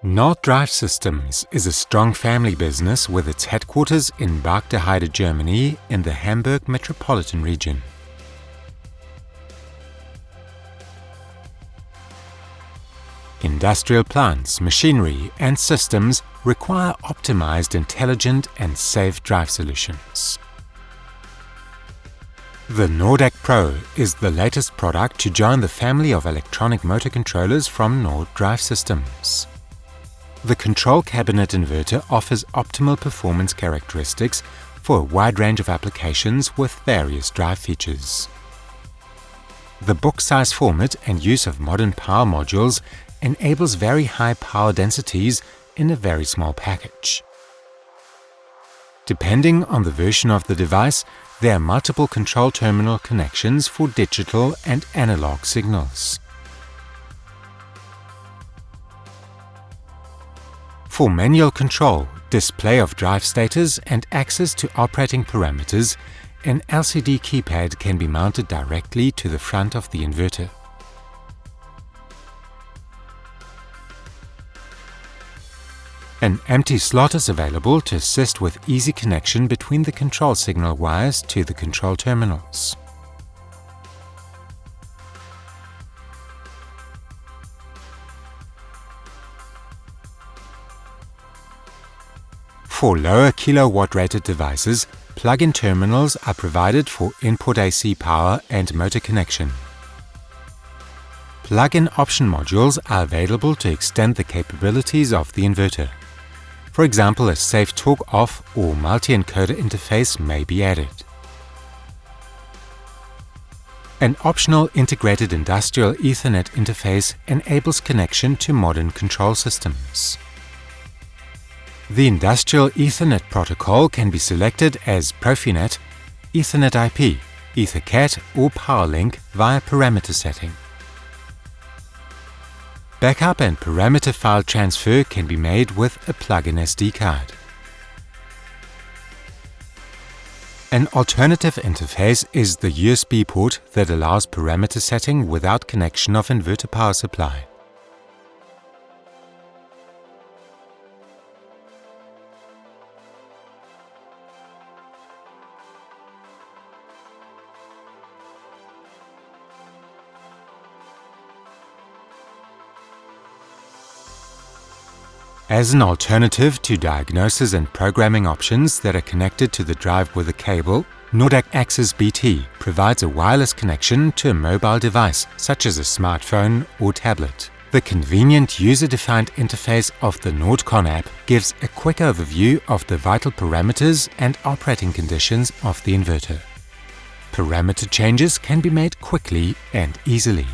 NORD Drive Systems is a strong family business with its headquarters in Berchtesgaden, Germany, in the Hamburg metropolitan region. Industrial plants, machinery and systems require optimized, intelligent and safe drive solutions. The NORDAC PRO is the latest product to join the family of electronic motor controllers from NORD Drive Systems. The control cabinet inverter offers optimal performance characteristics for a wide range of applications with various drive features. The book-size format and use of modern power modules enables very high power densities in a very small package. Depending on the version of the device, there are multiple control terminal connections for digital and analog signals. For manual control, display of drive status and access to operating parameters, an LCD keypad can be mounted directly to the front of the inverter. An empty slot is available to assist with easy connection between the control signal wires to the control terminals. For lower kilowatt rated devices, plug-in terminals are provided for input AC power and motor connection. Plug-in option modules are available to extend the capabilities of the inverter. For example, a safe torque-off or multi-encoder interface may be added. An optional integrated industrial Ethernet interface enables connection to modern control systems. The industrial Ethernet protocol can be selected as Profinet, Ethernet IP, EtherCAT or PowerLink via parameter setting. Backup and parameter file transfer can be made with a plug-in SD card. An alternative interface is the USB port that allows parameter setting without connection of inverter power supply. As an alternative to diagnosis and programming options that are connected to the drive with a cable, NORDAC Access BT provides a wireless connection to a mobile device such as a smartphone or tablet. The convenient user-defined interface of the NORDCON app gives a quick overview of the vital parameters and operating conditions of the inverter. Parameter changes can be made quickly and easily.